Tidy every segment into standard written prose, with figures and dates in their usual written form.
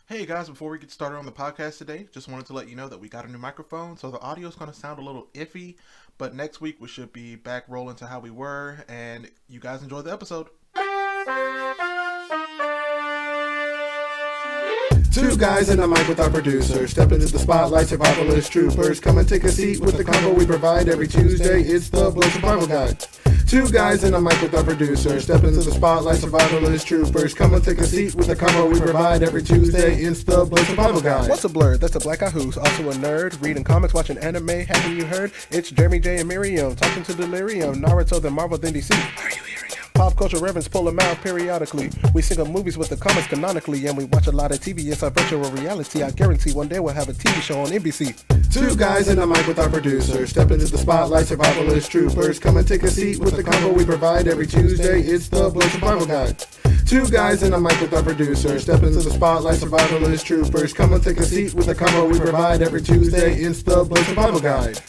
Hey guys, before we get started on the podcast today, just wanted to let you know that we got a new microphone, so the audio is going to sound a little iffy, but next week we should be back rolling to how we were, and you guys enjoy the episode. Two guys in a mic with our producer. Step into the spotlight, survivalist troopers. Come and take a seat with the combo we provide every Tuesday. It's the Blerd Survival Guide. Two guys in a mic with our producer. Step into the spotlight, survivalist troopers. Come and take a seat with the combo we provide every Tuesday. It's the Blerd Survival Guide. What's a Blerd? That's a black guy who's also a nerd. Reading comics, watching anime. Haven't you heard? It's Jeremy, J, and Miriam. Talking to Delirium. Naruto, then Marvel, then DC. Are you hearing him? Pop culture reverends pull them out periodically. We sing of movies with the comics canonically. And we watch a lot of TV. It's a virtual reality. I guarantee one day we'll have a TV show on NBC. Two guys in a mic with our producer. Step into the spotlight, survivalist troopers. Come and take a seat with the combo we provide every Tuesday. It's the Blerd Survival Guide. Two guys in a mic with our producer. Step into the spotlight, survivalist troopers. Come and take a seat with the combo we provide every Tuesday. It's the Blerd Survival Guide.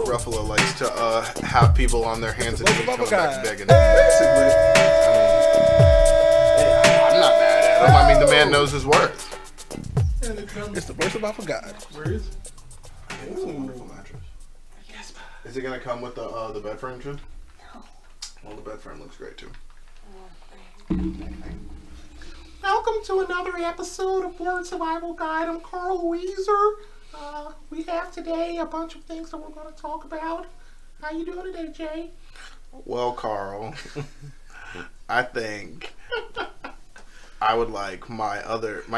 Ruffalo likes to have people on their hands and knees coming back begging. Basically. I'm not mad at him. I mean, the man knows his worth. It's the Blerd Survival Guide. Where is it? It's a wonderful mattress. Yes, Is it gonna come with the bed frame too? No. Well, the bed frame looks great too. Welcome to another episode of Blerd Survival Guide. I'm Carl Weezer. We have today a bunch of things that we're going to talk about. How you doing today, Jay? Well, Carl, I think I would like my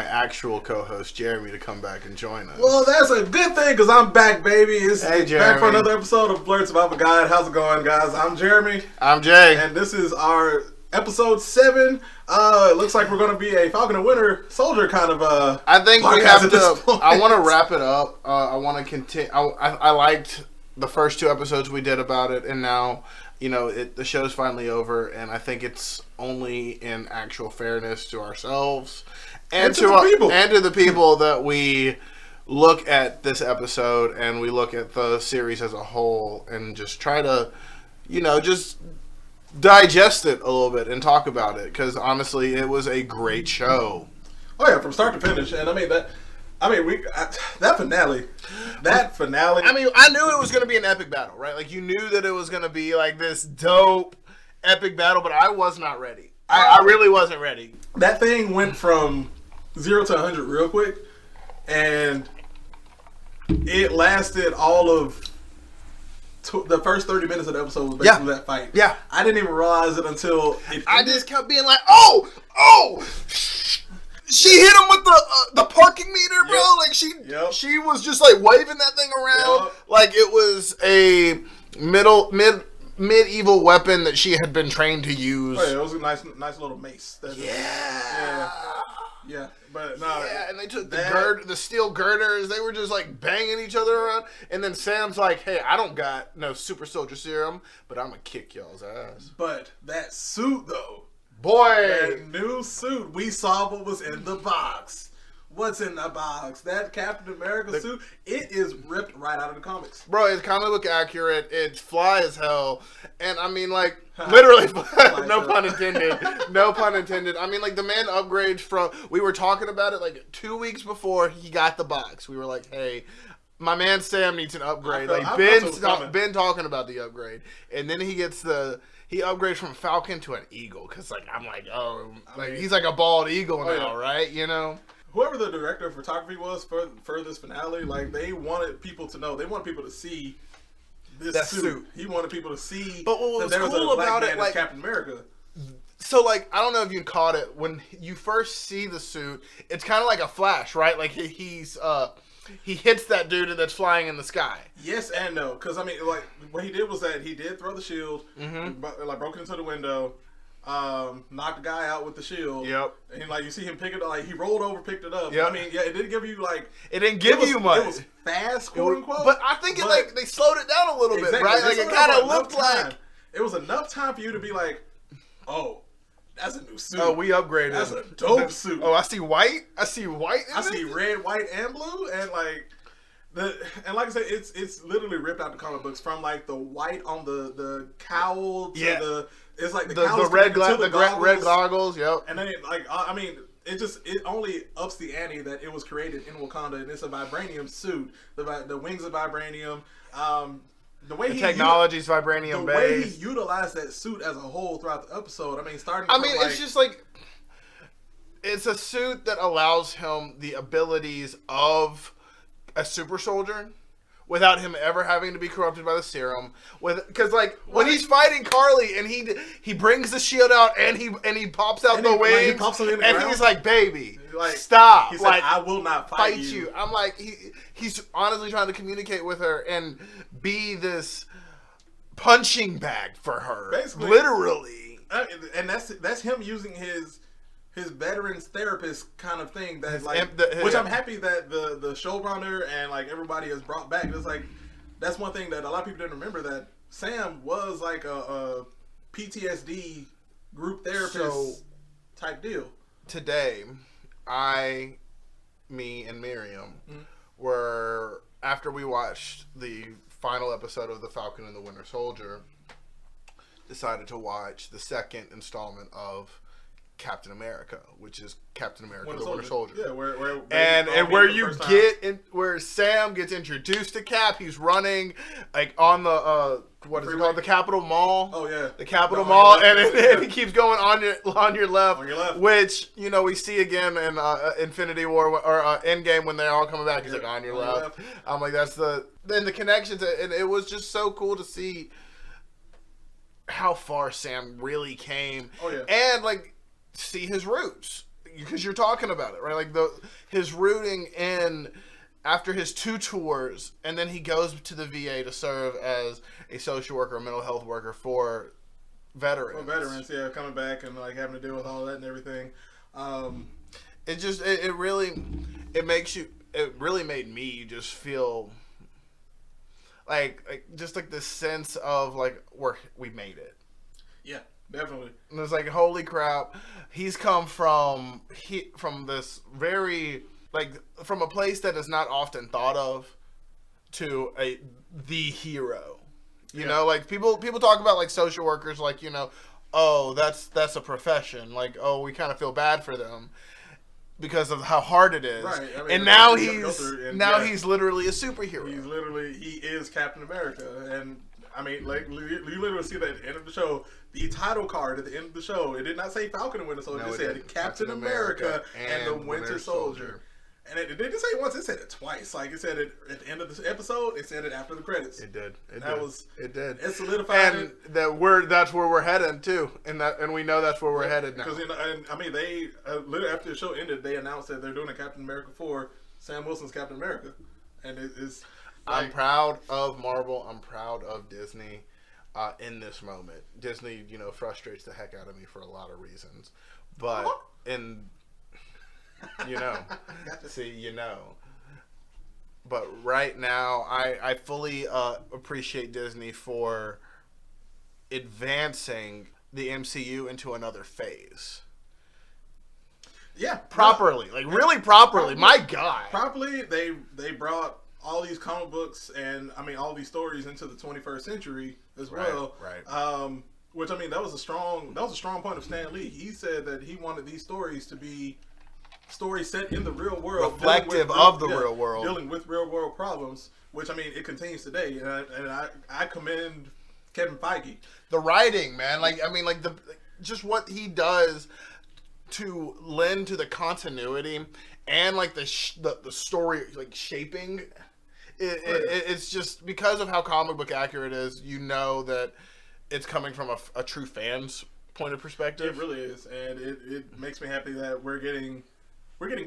actual co-host Jeremy to come back and join us. Well, that's a good thing because I'm back, baby. It's Hey, back Jeremy. for another episode of Blerd Survival Guide. How's it going, guys? I'm Jeremy, I'm Jay. and this is our episode 7. It looks like we're going to be a Falcon and Winter Soldier kind of I think we podcast have at this to. point. I want to wrap it up. I want to continue. I liked the first 2 episodes we did about it, and now the show's finally over. And I think it's only in actual fairness to ourselves and to the people. and to the people that we look at this episode and we look at the series as a whole and just try to, just digest it a little bit and talk about it, because honestly, it was a great show. Oh yeah, from start to finish. And that finale. I mean, I knew it was going to be an epic battle, right? Like, you knew that it was going to be like this dope epic battle, but I was not ready. I really wasn't ready. That thing went from 0 to 100 real quick, and it lasted all of the first 30 minutes of the episode was basically that fight. Yeah. I didn't even realize it until it I ended. just kept being like, oh! She hit him with the parking meter, bro. Yep. Like, Yep. she was just like waving that thing around Yep. like it was a medieval weapon that she had been trained to use. Oh, yeah, it was a nice little mace. Yeah. But no. Yeah, and they took that- the steel girders. They were just like banging each other around. And then Sam's like, "Hey, I don't got no super soldier serum, but I'm gonna kick y'all's ass." But that suit though, Boy, that new suit, we saw what was in the box. What's in the box? That Captain America suit, it is ripped right out of the comics. bro, it's comic book accurate. It's fly as hell, and I mean, like, literally, no pun intended. No pun intended. I mean, like, the man upgrades from. We were talking about it like 2 weeks before he got the box. We were like, "Hey, my man Sam needs an upgrade." I Like, felt it was coming. been talking about the upgrade, and then he gets he upgrades from Falcon to an eagle, because like I'm like, oh, like he's like a bald eagle now, yeah. right? Whoever the director of photography was for this finale, like, they wanted people to know. They wanted people to see this That suit. suit. He wanted people to see But what that was there was cool a black about man it, as like- Captain America. So, like, I don't know if you caught it when you first see the suit. It's kind of like a flash, right? Like he hits that dude that's flying in the sky. Yes and no, because I mean, like, what he did was that he did throw the shield, like broke into the window, knocked the guy out with the shield. Yep. And like you see him pick it up, like he rolled over, picked it up. Yep. I mean, yeah, it didn't give you like It didn't give you much. It was fast, quote unquote. But I think they slowed it down a little bit, Exactly. right? They Like, it slowed kind down of for looked enough like, time. It was enough time for you to be like, oh, that's a new suit. oh, we upgraded. That's a dope suit. Oh, I see white. I see white. In I see this? red, white, and blue, and like like I said, it's literally ripped out the comic books from like the white on the cowl to Yeah. the It's like the red goggles, red goggles. Yep. And then it only ups the ante that it was created in Wakanda, and it's a vibranium suit. The wings are vibranium. The technology's vibranium based. The way he utilized that suit as a whole throughout the episode. I mean, it's just like it's a suit that allows him the abilities of a super soldier without him ever having to be corrupted by the serum. Because when he's fighting Carly and he brings the shield out and he pops out the wings and he's like, baby, stop! He said, I will not fight you. I'm like, he's honestly trying to communicate with her and be this punching bag for her, basically, literally. And that's him using his veterans therapist kind of thing which I'm happy that the showrunner and everybody has brought back. It's that's one thing that a lot of people didn't remember, that Sam was like a PTSD group therapist type deal. Today, me and Miriam were, after we watched the final episode of The Falcon and the Winter Soldier, decided to watch the second installment of Captain America, which is Captain America: The Winter Soldier. Yeah, where Sam gets introduced to Cap. He's running on the what is it called? The Capitol Mall. Oh yeah, the Capitol Mall, and he keeps going on your left. On your left, which we see again in Infinity War or Endgame when they're all coming back. He's on your left. I'm like, that's the connections, and it was just so cool to see how far Sam really came. Oh yeah, and see his roots, because you're talking about it, right? His rooting in after his 2 tours, and then he goes to the VA to serve as a social worker, a mental health worker for veterans. For veterans, yeah, coming back and having to deal with all that and everything. It really made me just feel just this sense of we made it. Yeah. Definitely. And it's holy crap, he's come from this very from a place that is not often thought of to the hero. You know, people talk about social workers oh, that's a profession. We kind of feel bad for them because of how hard it is. Right. I mean, and now he's literally a superhero. He is Captain America. And I mean, you literally see that at the end of the show. The title card at the end of the show, it did not say Falcon and Winter Soldier. It said Captain America and the Winter Soldier. And it didn't say it once, it said it twice. It said it at the end of the episode, it said it after the credits. It did. It did. It And solidified it. That's where we're headed too. And we know that's where we're headed now. Because they literally after the show ended, they announced that they're doing a Captain America 4, Sam Wilson's Captain America. And it's I'm proud of Marvel. I'm proud of Disney. In this moment, Disney, frustrates the heck out of me for a lot of reasons, but but right now, I fully appreciate Disney for advancing the MCU into another phase. Yeah, properly, really properly. My God, properly. They brought all these comic books and all these stories into the 21st century as well. Right. Which that was a strong point of Stan Lee. He said that he wanted these stories to be stories set in the real world, reflective of the real world, dealing with real world problems. Which it continues today, and I commend Kevin Feige. The writing, man, just what he does to lend to the continuity and the story shaping. It's just because of how comic book accurate it is, that it's coming from a true fan's point of perspective. It really is, and it makes me happy that we're getting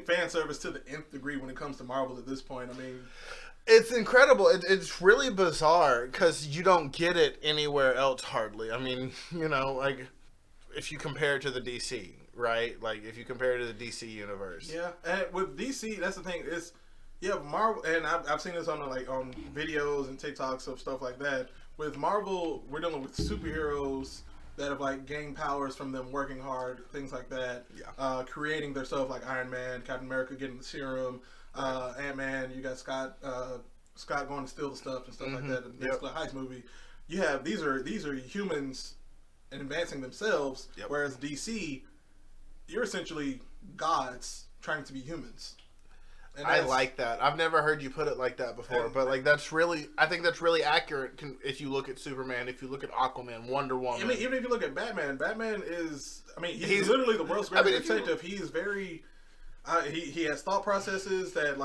fan service to the nth degree when it comes to Marvel at this point. It's incredible. It's really bizarre because you don't get it anywhere else hardly. If you compare it to the DC, right? If you compare it to the DC universe. Yeah, and with DC, that's the thing. Marvel, and I've seen this on on videos and TikToks of stuff like that. With Marvel, we're dealing with superheroes that have gained powers from them working hard, things like that. Yeah. Creating their stuff like Iron Man, Captain America getting the serum, Ant-Man. You got Scott going to steal the stuff and stuff like that in the next heist movie. You have these are humans and advancing themselves. Yep. Whereas DC, you're essentially gods trying to be humans. And I like that. I've never heard you put it like that before, but like I think that's really accurate. If you look at Superman, if you look at Aquaman, Wonder Woman. I mean, even if you look at Batman, Batman is. I mean, he's literally the world's greatest detective. He is very. He has thought processes that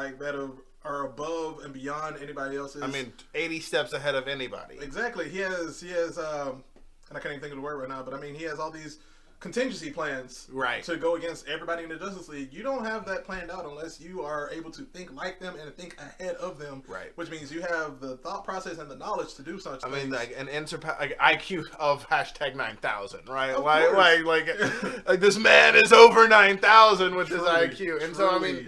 are above and beyond anybody else's. I mean, 80 steps ahead of anybody. Exactly. He has. And I can't even think of the word right now, but I mean, he has all these contingency plans to go against everybody in the Justice League. You don't have that planned out unless you are able to think like them and think ahead of them. Right. Which means you have the thought process and the knowledge to do such things. I mean, like an IQ of #9,000, right? Like this man is over 9,000 with his IQ, and so I mean,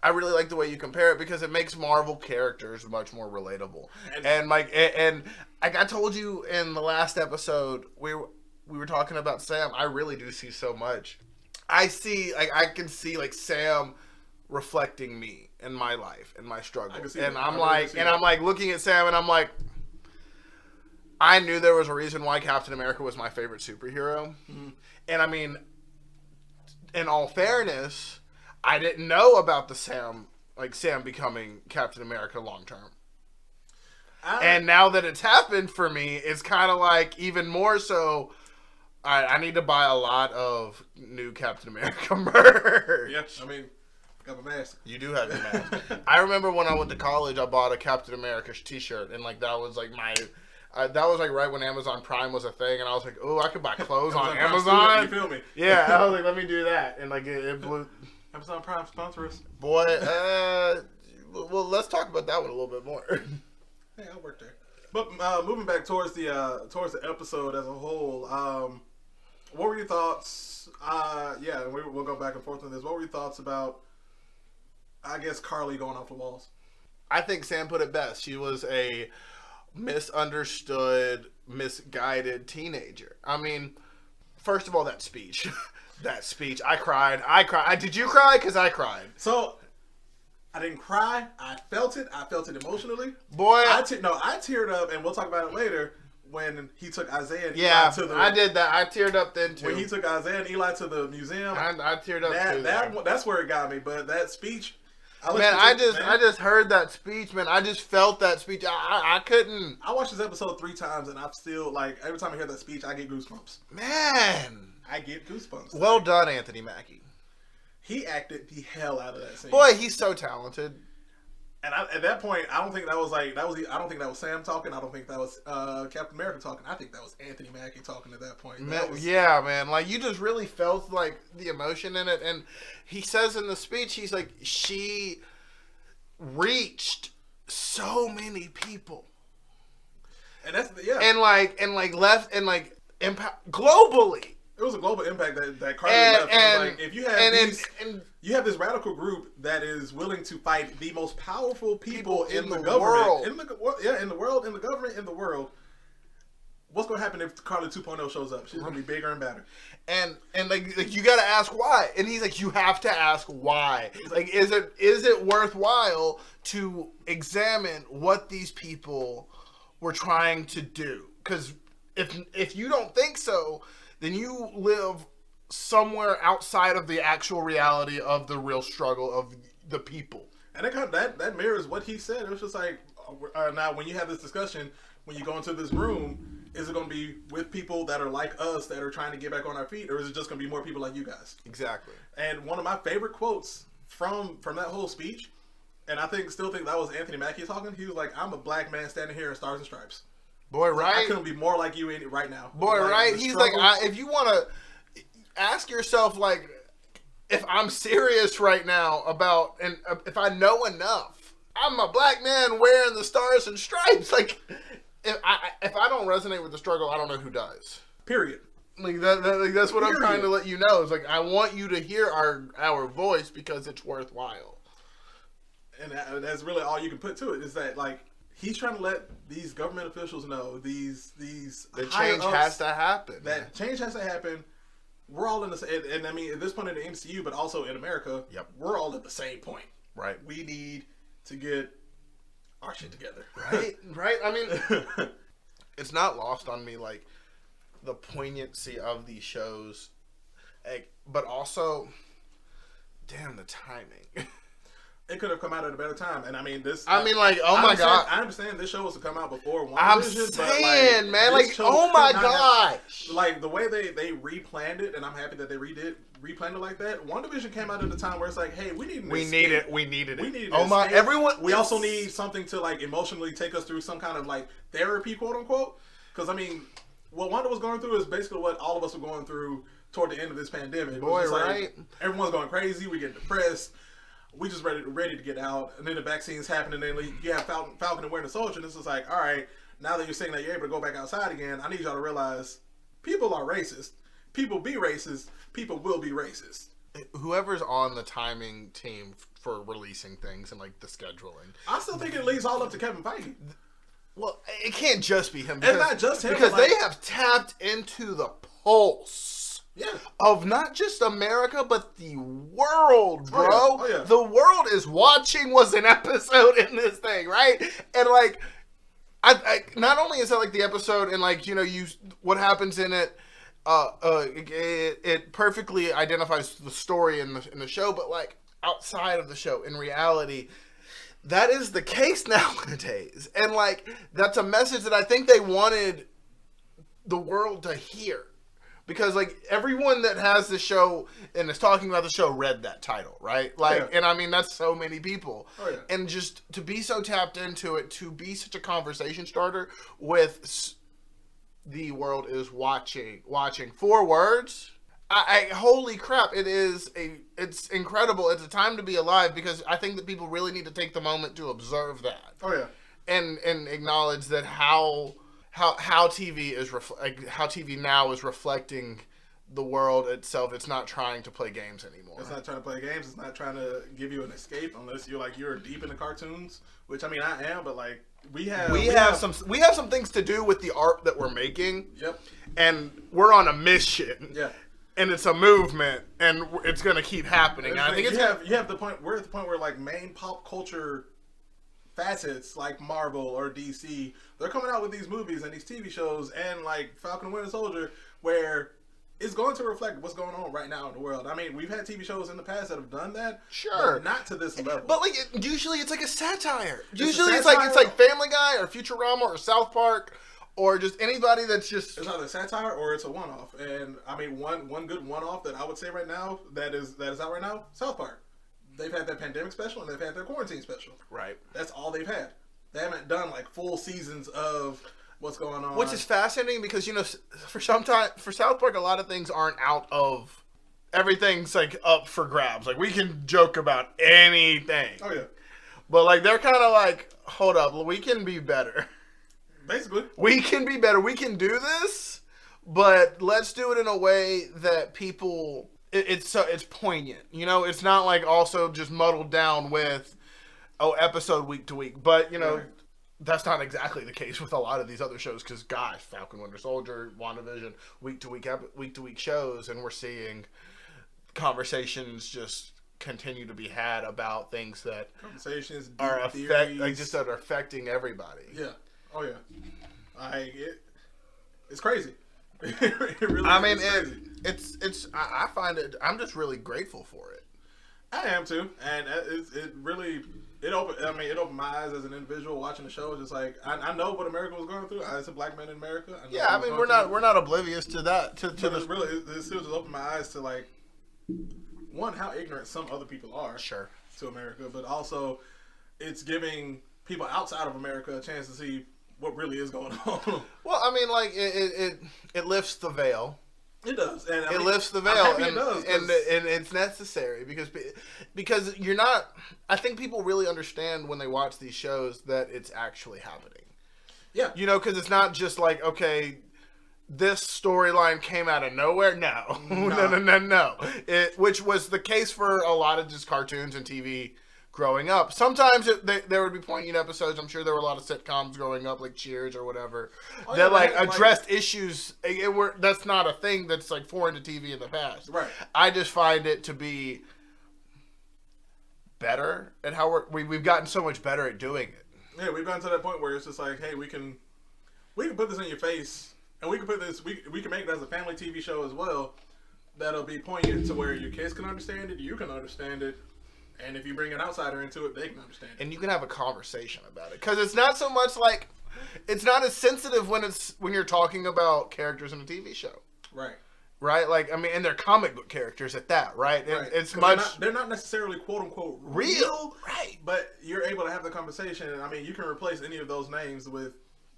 I really like the way you compare it because it makes Marvel characters much more relatable. And like I told you in the last episode, we were talking about Sam. I really do see so much. I can see like Sam reflecting me in my life and my struggle. And I'm like looking at Sam and I'm like, I knew there was a reason why Captain America was my favorite superhero. Mm-hmm. And I mean, in all fairness, I didn't know about the Sam becoming Captain America long term. And now that it's happened for me, it's kind of like even more so. I need to buy a lot of new Captain America merch. Yeah, I mean, got my mask. You do have your mask. I remember when I went to college, I bought a Captain America t-shirt, and like that was like my. That was like right when Amazon Prime was a thing, and I was like, "Oh, I could buy clothes on Amazon." You feel me? Yeah, I was like, "Let me do that," and like it blew. Amazon Prime sponsor us. Boy, well, let's talk about that one a little bit more. Hey, I'll work there. But moving back towards the episode as a whole, what were your thoughts? Yeah, we'll go back and forth on this. What were your thoughts about, I guess, Carly going off the walls? I think Sam put it best. She was a misunderstood, misguided teenager. I mean, first of all, that speech. I cried. Did you cry? Because I cried. So, I didn't cry. I felt it. I felt it emotionally. Boy. I teared up, and we'll talk about it later, when he took Isaiah and Eli to the... I did that. I teared up then, too. When he took Isaiah and Eli to the museum. I teared up, too. That's where it got me, but that speech... I just heard that speech, man. I just felt that speech. I couldn't... I watched this episode 3 times, and I'm still, like, every time I hear that speech, I get goosebumps. Man. I get goosebumps. Well done, Anthony Mackie. He acted the hell out of that scene. Boy, he's so talented. And at that point, I don't think that was I don't think that was Sam talking. I don't think that was Captain America talking. I think that was Anthony Mackie talking at that point. Yeah, man. Like, you just really felt like the emotion in it. And he says in the speech, he's like, she reached so many people. And that's left impact globally. It was a global impact that Carly left. And like, if you have you have this radical group that is willing to fight the most powerful people in the government, in the world, in the government, in the world. What's going to happen if Carly 2.0 shows up? She's going to be bigger and better. And like you got to ask why. And he's like, you have to ask why. Like, is it worthwhile to examine what these people were trying to do? Because if you don't think so, then you live somewhere outside of the actual reality of the real struggle of the people. And that mirrors what he said. It was just like, now when you have this discussion, when you go into this room, is it going to be with people that are like us, that are trying to get back on our feet, or is it just going to be more people like you guys? Exactly. And one of my favorite quotes from that whole speech, and I still think that was Anthony Mackie talking, he was like, "I'm a black man standing here in Stars and Stripes." Boy, right? I couldn't be more like you right now. Boy, like, right? He's like, if you want to ask yourself, like, if I'm serious right now about, and if I know enough, I'm a black man wearing the Stars and Stripes. Like, if I don't resonate with the struggle, I don't know who does. Period. Like that's what I'm trying to let you know. It's like, I want you to hear our voice because it's worthwhile. And that's really all you can put to it, is that, like, he's trying to let these government officials know, the change has to happen. That change has to happen. We're all in the, and I mean, at this point in the MCU, but also in America, we're all at the same point. Right. We need to get our shit together. Right. Right. I mean, it's not lost on me. Like, the poignancy of these shows, like, but also, damn, the timing. It could have come out at a better time, and I mean this. I mean, like, oh my god! I understand this show was to come out before WandaVision. I'm saying, but, man, like, oh my gosh! Like the way they replanned it, and I'm happy that they replanned it like that. WandaVision came out at a time where it's like, hey, we needed it. Oh my, everyone. We also need something to like emotionally take us through some kind of like therapy, quote unquote. Because I mean, what Wanda was going through is basically what all of us were going through toward the end of this pandemic. Boy, right? Like, everyone's going crazy. We get depressed. We just ready to get out, and then the vaccines happen, and then you have Falcon and Winter Soldier, and it's just like, all right, now that you're saying that you're able to go back outside again, I need y'all to realize people are racist. People be racist. People will be racist. Whoever's on the timing team for releasing things and like the scheduling, I still think it leads all up to Kevin Feige. Well, it can't just be him. It's not just him. Because they have tapped into the pulse. Yeah. Of not just America, but the world, bro. Oh, yeah. The world is watching was an episode in this thing, right? And like, I not only is that like the episode and like, you know, what happens in it, it perfectly identifies the story in the show, but like outside of the show, in reality, that is the case nowadays. And like, that's a message that I think they wanted the world to hear. Because, like, everyone that has the show and is talking about the show read that title, right? Like, yeah. And I mean, that's so many people. Oh, yeah. And just to be so tapped into it, to be such a conversation starter with the world is watching 4 words. Holy crap, it's incredible. It's a time to be alive because I think that people really need to take the moment to observe that. Oh, yeah. And acknowledge that how TV is how TV now is reflecting the world itself. It's not trying to play games anymore. It's not trying to play games. It's not trying to give you an escape unless you're deep in the cartoons, which I mean I am, but like we have some things to do with the art that we're making. Yep. And we're on a mission. Yeah. And it's a movement, and it's going to keep happening. And I think you have the point. We're at the point where like main pop culture facets like Marvel or DC, they're coming out with these movies and these TV shows and like Falcon and Winter Soldier where it's going to reflect what's going on right now in the world. I mean, we've had TV shows in the past that have done that, sure, but not to this level. But like, usually it's like a satire. It's like Family Guy or Futurama or South Park or just anybody that's just. It's either satire or it's a one-off. And I mean, one good one-off that I would say right now that is out right now, South Park. They've had their pandemic special and they've had their quarantine special. Right. That's all they've had. They haven't done like full seasons of what's going on. Which is fascinating because, you know, for South Park, a lot of things aren't out of, everything's like up for grabs. Like we can joke about anything. Oh yeah. But like they're kind of like, hold up, we can be better. Basically. We can be better. We can do this, but let's do it in a way that people. It's poignant, you know. It's not like also just muddled down with, episode week to week. But you know, right. That's not exactly the case with a lot of these other shows. Because gosh, Falcon, Winter Soldier, WandaVision, week to week shows, and we're seeing conversations just continue to be had about things that are affecting everybody. Yeah. Oh yeah. It's crazy. It really I mean, I find it. I'm just really grateful for it. I am too, and it opened my eyes as an individual watching the show. Just like I know what America was going through. As a black man in America, I mean, we're not oblivious to that. To this, really, it still just opened my eyes to like one, how ignorant some other people are. Sure. To America, but also it's giving people outside of America a chance to see what really is going on. Well, I mean, like it lifts the veil. It does, and it lifts the veil, and it does, and it's necessary because you're not. I think people really understand when they watch these shows that it's actually happening. Yeah, you know, because it's not just like, okay, this storyline came out of nowhere. No. No. Which was the case for a lot of just cartoons and TV growing up. Sometimes there would be poignant episodes. I'm sure there were a lot of sitcoms growing up, like Cheers or whatever, that addressed issues. That's not a thing that's like foreign to TV in the past. Right. I just find it to be better at how we've gotten so much better at doing it. Yeah, we've gotten to that point where it's just like, hey, we can put this in your face And we can put this. We can make it as a family TV show as well. That'll be poignant to where your kids can understand it, you can understand it, and if you bring an outsider into it, they can understand it. And you can have a conversation about it, because it's not so much like it's not as sensitive when you're talking about characters in a TV show, Right. right? Like, I mean, and they're comic book characters at that, right? Right. It's 'Cause much they're not necessarily quote unquote real, right? but you're able to have the conversation. I mean, you can replace any of those names with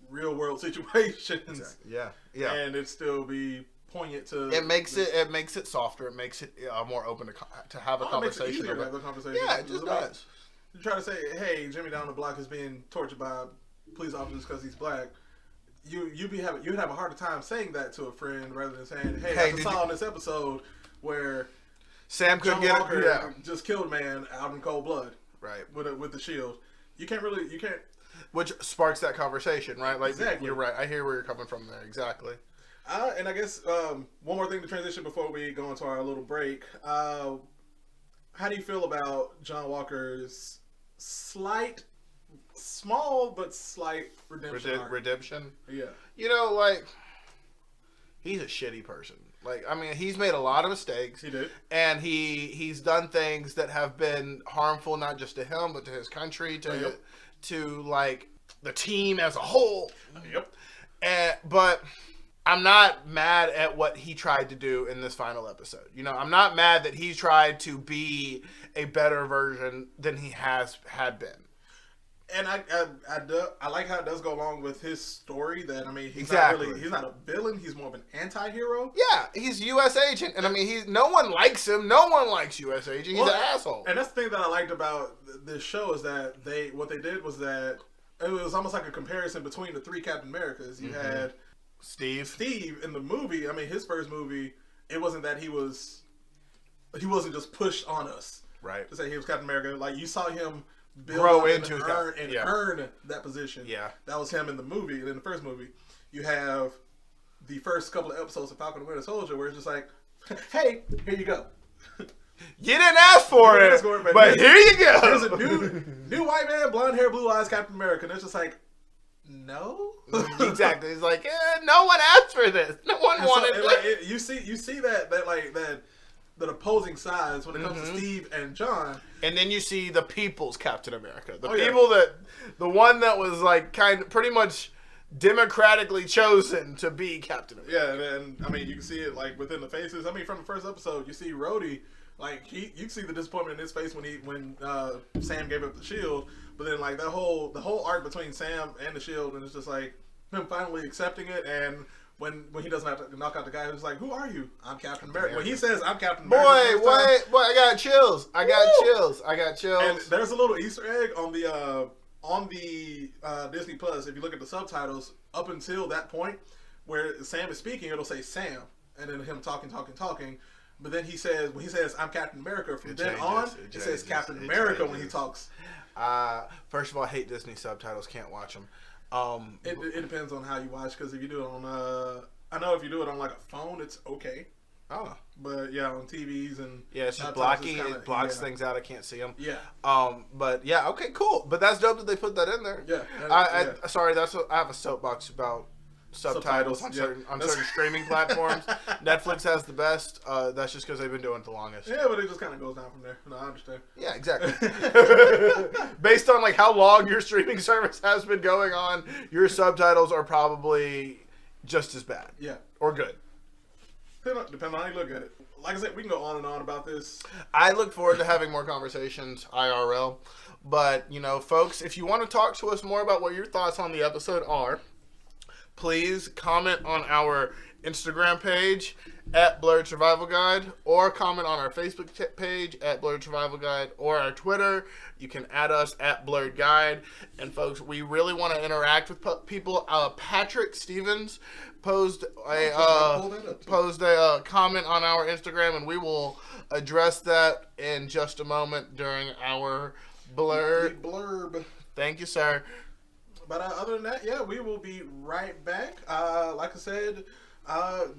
real world situations. Exactly. Yeah. And it still be poignant to. It makes it softer. It makes it more open to have a It makes it conversation. easier to have a conversation. Yeah, it just does. You try to say, "Hey, Jimmy down the block is being tortured by police officers because he's black." You'd have a harder time saying that to a friend rather than saying, "Hey, I just saw on this episode where Sam couldn't John get Walker it." just killed a man out in cold blood, Right. with the shield." You can't. Which sparks that conversation, right? Like, Exactly. You're right. I hear where you're coming from there. Exactly. And I guess one more thing to transition before we go into our little break. How do you feel about John Walker's small but slight redemption arc? Redemption. Yeah. You know, like, he's a shitty person. Like, I mean, he's made a lot of mistakes. He did. And he's done things that have been harmful, not just to him, but to his country, to like, the team as a whole. Yep. But I'm not mad at what he tried to do in this final episode. You know, I'm not mad that he tried to be a better version than he had been. And I like how it does go along with his story. That, I mean, he's Exactly. he's not a villain. He's more of an anti-hero. Yeah, he's a U.S. agent, and I mean, no one likes him. No one likes U.S. agent. He's an asshole. And that's the thing that I liked about this show is that what they did was that it was almost like a comparison between the three Captain Americas. You had Steve in the movie. I mean, his first movie, it wasn't that he wasn't just pushed on us, right? To say he was Captain America. Like, you saw him grow into earn that position. Yeah, that was him in the movie. And in the first movie, you have the first couple of episodes of Falcon and Winter Soldier, where it's just like, hey, here you go. You didn't ask for it, but here you go. There's a new white man, blonde hair, blue eyes, Captain America, and it's just like, no. Exactly. It's like, no one asked for this. No one wanted it. Like, you see that opposing sides when it comes to Steve and John, and then you see the people's Captain America, the one that was like pretty much democratically chosen to be Captain America. Yeah, and I mean, you can see it like within the faces. I mean, from the first episode, you see Rhodey. Like, you see the disappointment in his face when Sam gave up the shield, but then like the whole arc between Sam and the shield, and it's just like him finally accepting it, and when he doesn't have to knock out the guy who's like, "Who are you?" "I'm Captain America." When he says, "I'm Captain America," boy, I got chills. I got chills. And there's a little Easter egg on the Disney Plus. If you look at the subtitles, up until that point where Sam is speaking, it'll say Sam, and then him talking. But then when he says, "I'm Captain America," from then on, it says Captain America when he talks. First of all, I hate Disney subtitles. Can't watch them. It depends on how you watch, because if you do it on, I know if you do it on like a phone, it's okay. Oh. But yeah, on TVs and it's just blocking. It blocks things out. I can't see them. Yeah. But yeah, okay, cool. But that's dope that they put that in there. Yeah. Sorry, I have a soapbox about subtitles on certain streaming platforms. Netflix has the best. That's just because they've been doing it the longest. Yeah, but it just kind of goes down from there. No, I understand. Yeah, exactly. Based on like how long your streaming service has been going on, your subtitles are probably just as bad. Yeah. Or good. Depending on how you look at it. Like I said, we can go on and on about this. I look forward to having more conversations IRL. But, folks, if you want to talk to us more about what your thoughts on the episode are, please comment on our Instagram page at Blerd Survival Guide, or comment on our Facebook page at Blerd Survival Guide, or our Twitter. You can add us at Blerd Guide. And folks, we really want to interact with people. Patrick Stevens posed a comment on our Instagram, and we will address that in just a moment during our blurb. Thank you, sir. But other than that, yeah, we will be right back. Like I said,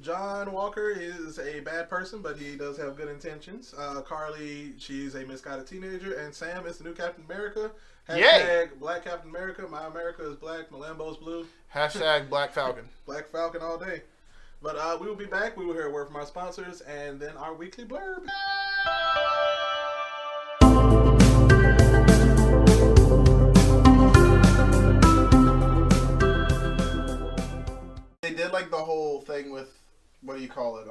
John Walker is a bad person, but he does have good intentions. Carly, she's a misguided teenager, and Sam is the new Captain America. Hashtag Black Captain America. My America is black. My Lambo's blue. Hashtag Black Falcon. Black Falcon all day. But we will be back. We will hear a word from our sponsors, and then our weekly blurb. They did like the whole thing with, what do you call it?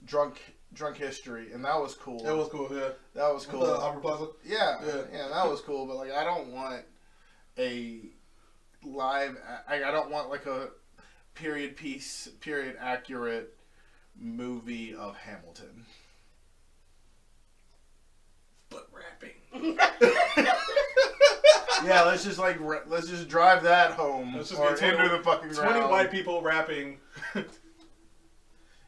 Drunk history, and that was cool. That was cool, yeah. That was cool. Opera Plaza? Yeah, that was cool. But like, I don't want a live. I don't want like a period piece, period accurate movie of Hamilton. But rapping. Yeah, let's just drive that home. Let's just or get into the fucking 20 ground. white people rapping.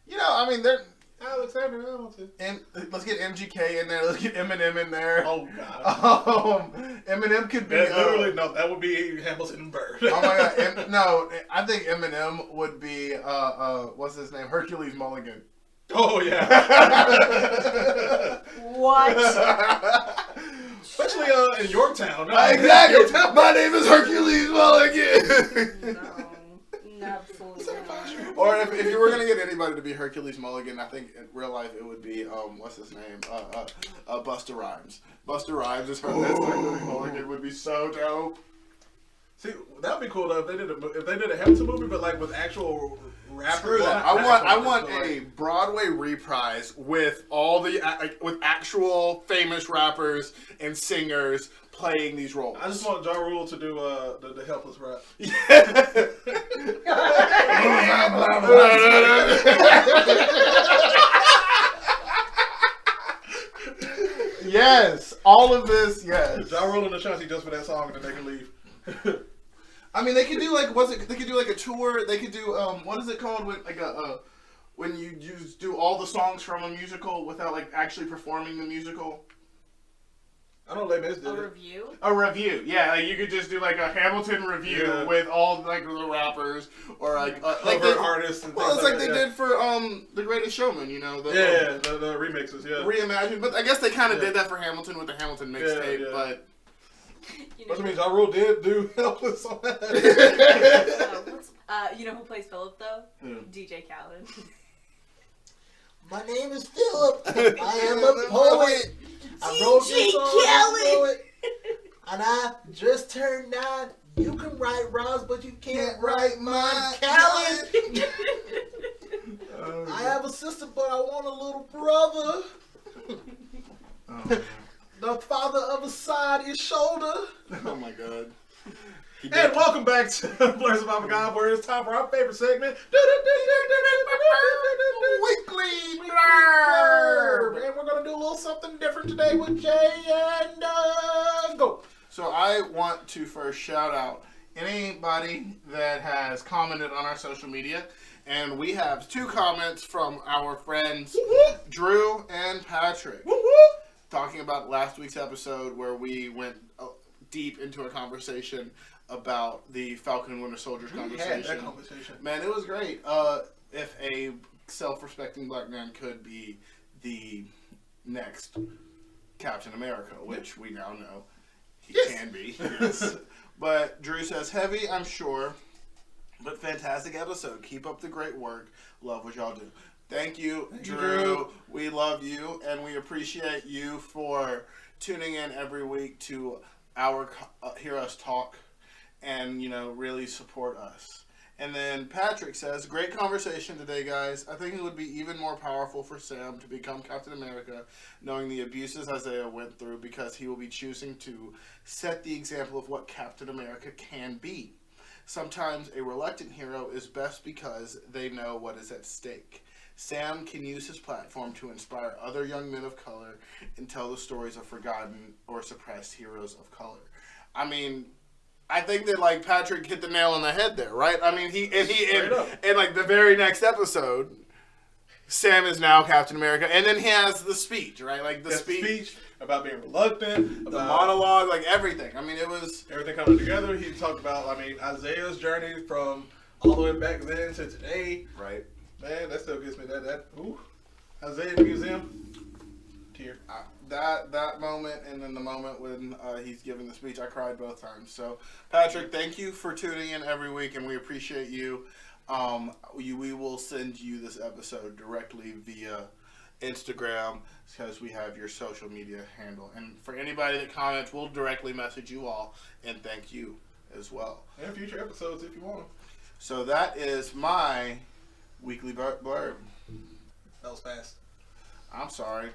You know, I mean, they're. Alexander Hamilton. And let's get MGK in there. Let's get Eminem in there. Oh god. Eminem could be. Literally, no, that would be Hamilton and Bird. Oh my god, no! I think Eminem would be. What's his name? Hercules Mulligan. Oh yeah. What? Especially in Yorktown. No, Exactly. Yorktown. My name is Hercules Mulligan. No, absolutely not. Or if you were gonna get anybody to be Hercules Mulligan, I think in real life it would be what's his name? Busta Rhymes. Busta Rhymes is Hercules Mulligan would be so dope. See, that would be cool though if they did a Hamilton movie, but like with actual rappers. Screw that. I want a Broadway reprise with all the with actual famous rappers and singers playing these roles. I just want Ja Rule to do the helpless rap. Yes, all of this. Yes, Ja Rule and Ashanti just for that song, and then they can leave. I mean, they could do like they could do like a tour. They could do what is it called when like when you just do all the songs from a musical without like actually performing the musical. I don't know, Les Mis did A it. review? A review, yeah. Like you could just do like a Hamilton review with all like the rappers or like Cover artists and well, things it's like that, they did for The Greatest Showman, you know. The remixes, yeah. Reimagined, but I guess they kind of did that for Hamilton with the Hamilton mixtape, yeah. but. You What know, you mean, Ja Rule did do helpless on that? you know who plays Philip though? Yeah. DJ Khaled. My name is Philip. I am a poet. I wrote this song as a poet. And I just turned 9. You can write rhymes, but you can't write mine. Khaled. I have a sister, but I want a little brother. The father of a side is shoulder. Oh my god. And welcome back to Blerd of God, where it's time for our favorite segment, Weekly Blerd. And we're gonna do a little something different today with Jay and go. So I want to first shout out anybody that has commented on our social media. And we have 2 comments from our friends Drew and Patrick. Talking about last week's episode where we went deep into a conversation about the Falcon and Winter Soldier's conversation. Man, it was great. If a self-respecting black man could be the next Captain America, which we now know he can be. Yes. But Drew says, heavy, I'm sure, but fantastic episode. Keep up the great work. Love what y'all do. Thank you, Drew. We love you, and we appreciate you for tuning in every week to hear us talk, and really support us. And then Patrick says, great conversation today, guys. I think it would be even more powerful for Sam to become Captain America, knowing the abuses Isaiah went through, because he will be choosing to set the example of what Captain America can be. Sometimes a reluctant hero is best because they know what is at stake. Sam can use his platform to inspire other young men of color and tell the stories of forgotten or suppressed heroes of color. I mean, I think that like Patrick hit the nail on the head there, right? I mean, in like the very next episode, Sam is now Captain America, and then he has the speech, right? Like the speech about being reluctant, the monologue, like everything. I mean, it was everything coming together. He talked about, Isaiah's journey from all the way back then to today. Right. Man, that still gets me. Ooh. Isaiah in the museum. Tear. That moment and then the moment when he's giving the speech, I cried both times. So, Patrick, thank you for tuning in every week, and we appreciate you. We will send you this episode directly via Instagram because we have your social media handle. And for anybody that comments, we'll directly message you all and thank you as well. And future episodes if you want them. So that is my weekly blurb. That was fast. I'm sorry.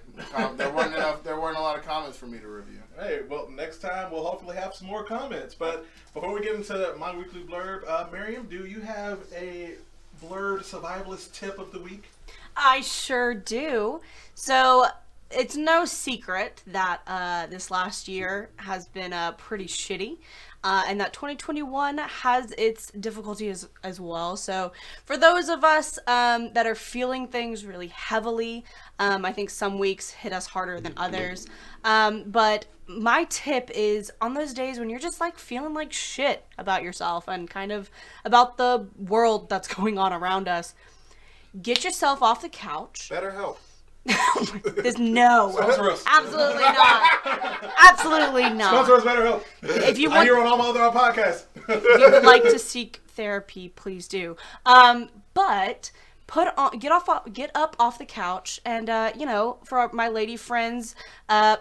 There weren't a lot of comments for me to review. Hey, well, next time we'll hopefully have some more comments. But before we get into my weekly blurb, Miriam, do you have a Blerd survivalist tip of the week? I sure do. So it's no secret that this last year has been pretty shitty. And that 2021 has its difficulties as well. So for those of us that are feeling things really heavily, I think some weeks hit us harder than others. But my tip is on those days when you're just like feeling like shit about yourself and kind of about the world that's going on around us, get yourself off the couch. Better help. There's no, absolutely not, absolutely not. Sponsor us, BetterHelp. If you I want, hear on all my other podcasts. if you would like to seek therapy, please do. But get up off the couch, and for my lady friends,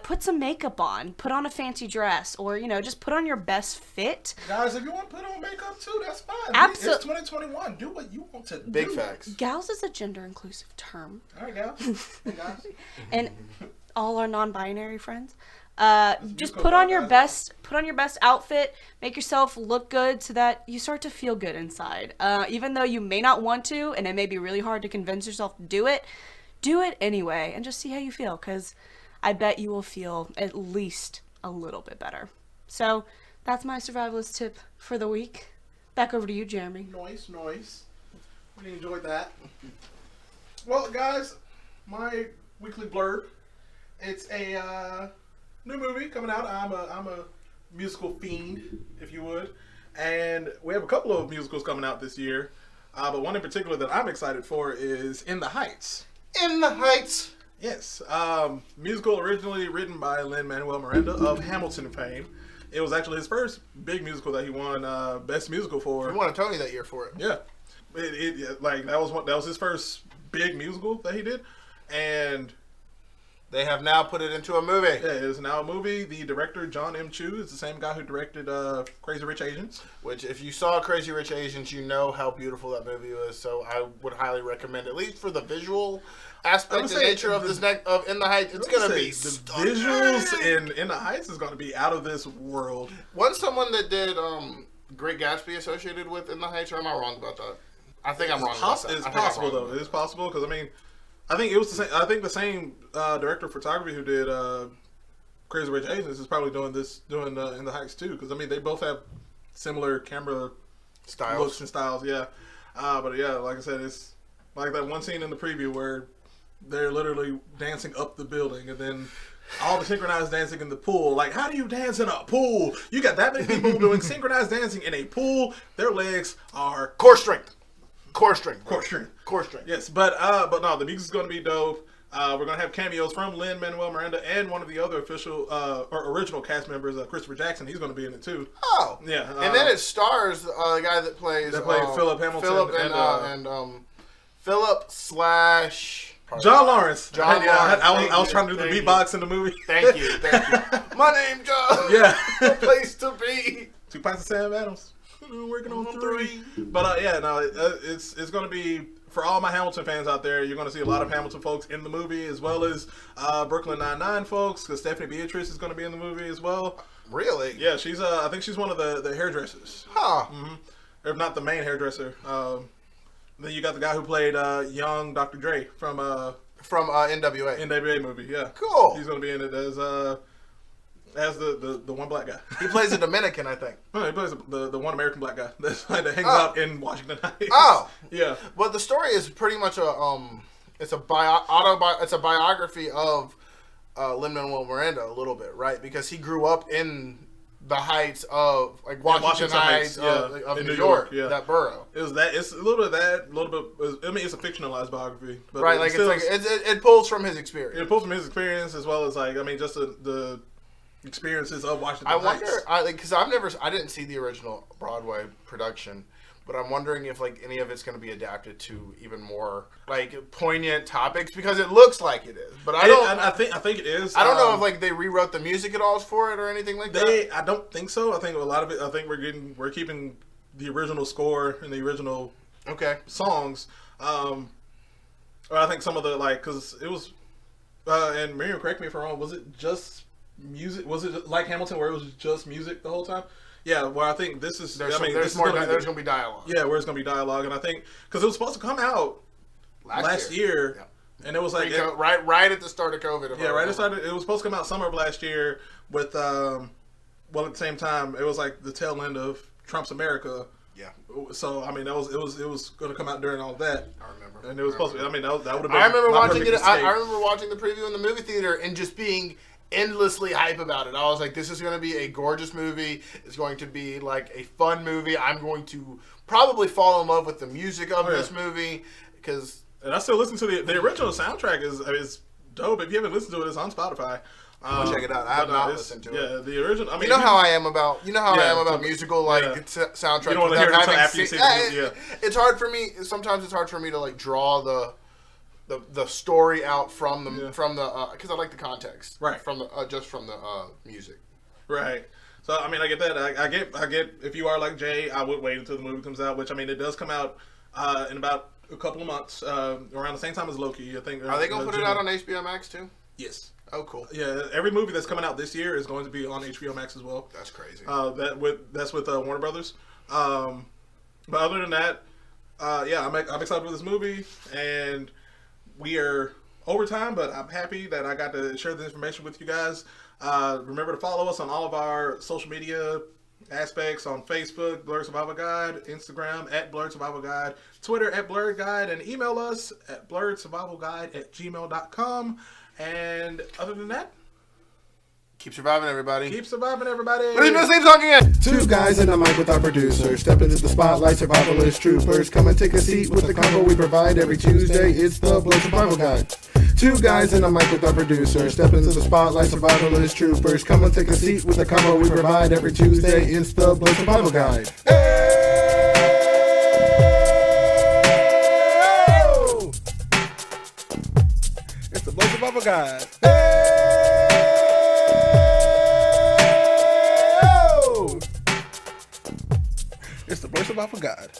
put some makeup on, put on a fancy dress, or just put on your best fit. Guys, if you want to put on makeup too, that's fine. It's 2021. Do what you want to do. Big facts. Gals is a gender inclusive term. All right, gals. Hey, guys. And all our non-binary friends. Just go put on back, your guys. best outfit, make yourself look good so that you start to feel good inside. Even though you may not want to, and it may be really hard to convince yourself to do it anyway, and just see how you feel, because I bet you will feel at least a little bit better. So that's my survivalist tip for the week. Back over to you, Jeremy. Nice. Really enjoyed that. Well, guys, my weekly blurb. It's a new movie coming out. I'm a musical fiend, if you would, and we have a couple of musicals coming out this year. But one in particular that I'm excited for is In the Heights. In the Heights. Yes, musical originally written by Lin-Manuel Miranda of Hamilton fame. It was actually his first big musical that he won Best Musical for. He won a Tony that year for it. Yeah, that was his first big musical that he did, and they have now put it into a movie. Yeah, it is now a movie. The director, John M. Chu, is the same guy who directed Crazy Rich Asians. Which, if you saw Crazy Rich Asians, you know how beautiful that movie was. So I would highly recommend, at least for the visual aspect and nature of of In the Heights, it's going to be the visuals in The Heights is going to be out of this world. Wasn't someone that did Great Gatsby associated with In the Heights, or am I wrong about that? I think I'm wrong about that. It's possible, though. It is possible, because, I think it was the same. I think the same director of photography who did Crazy Rich Asians is probably doing In the Heights too. Because they both have similar camera looks and styles. Yeah, but yeah, like I said, it's like that one scene in the preview where they're literally dancing up the building, and then all the synchronized dancing in the pool. Like, how do you dance in a pool? You got that many people doing synchronized dancing in a pool. Their legs are core strength. Yes, but no, the music's going to be dope. We're going to have cameos from Lin-Manuel Miranda and one of the other official or original cast members, Christopher Jackson. He's going to be in it too. Oh, yeah. And then it stars the guy that plays Philip Hamilton Philip / John Lawrence. John Lawrence. I was trying to do the beatbox in the movie. Thank you. My name, John. Yeah. Place to be. 2 pints of Sam Adams. Working on 3. But it's going to be, for all my Hamilton fans out there, you're going to see a lot of Hamilton folks in the movie, as well as Brooklyn Nine-Nine folks, because Stephanie Beatrice is going to be in the movie as well. Really? Yeah, she's I think she's one of the hairdressers. Huh. Mm-hmm. If not the main hairdresser. Then you got the guy who played young Dr. Dre from NWA. NWA movie, yeah. Cool. He's going to be in it as the one black guy. He plays a Dominican, I think. No, he plays the one American black guy that hangs out in Washington Heights. Oh, yeah. But the story is pretty much it's a biography of Lin-Manuel Miranda a little bit, right? Because he grew up in the heights of like Washington Heights of New York, that borough. It was that. It's a little bit of that. A little bit. I mean, it's a fictionalized biography, but right? Like still, it pulls from his experience. It pulls from his experience as well as like I mean, just the experiences of Washington Heights. I wonder, because I didn't see the original Broadway production. But I'm wondering if like any of it's going to be adapted to even more like poignant topics because it looks like it is. But I think it is. I don't know if like they rewrote the music at all for it or anything like that. I don't think so. I think a lot of it. I think we're keeping the original score and the original songs. Or I think some of the like because it was and Miriam, correct me if I'm wrong. Was it just music? Was it like Hamilton where it was just music the whole time? Yeah, well, I think this is. There's going to be dialogue. Yeah, where it's going to be dialogue, and I think because it was supposed to come out last year, and it was like right at the start of COVID. Yeah, right at the start. It was supposed to come out summer of last year. With well, at the same time, it was like the tail end of Trump's America. Yeah. So I mean, it was going to come out during all of that. I remember. And it was supposed to. I mean, that would have been. I remember watching it. I remember watching the preview in the movie theater and just being endlessly hype about it. I was like, this is going to be a gorgeous movie. It's going to be like a fun movie. I'm going to probably fall in love with the music of this movie because. And I still listen to the original soundtrack is dope. If you haven't listened to it, it's on Spotify. Check it out. I have not listened to it. Yeah, the original. I mean, you know how I am about musical soundtracks. You don't want to hear it until after you see the movie. It's hard for me. Sometimes it's hard for me to like draw the story out from the because I like the context from the just from the music. Right. So I mean, I get that. I get if you are like Jay, I would wait until the movie comes out, which I mean, it does come out in about a couple of months, around the same time as Loki. I think. Are they gonna put it out on HBO Max too? Yes. Oh, cool. Yeah, every movie that's coming out this year is going to be on HBO Max as well. That's crazy. That's with Warner Brothers. But other than that, I'm excited for this movie, and we are over time, but I'm happy that I got to share this information with you guys. Remember to follow us on all of our social media aspects on Facebook, Blerd Survival Guide, Instagram at Blerd Survival Guide, Twitter at Blerd Guide, and email us at blerdsurvivalguide@gmail.com. And other than that, keep surviving, everybody. Keep surviving, everybody. Leave me the same song again. Two guys in a mic with our producer. Step into the spotlight, survivalist troopers. Come and take a seat with the combo we provide every Tuesday. It's the Blerd Survival Guide. Two guys in a mic with our producer. Step into the spotlight, survivalist troopers. Come and take a seat with the combo we provide every Tuesday. It's the Blerd Survival Guide. It's the Blerd Survival Guide. It's the Blerd Survival Guide.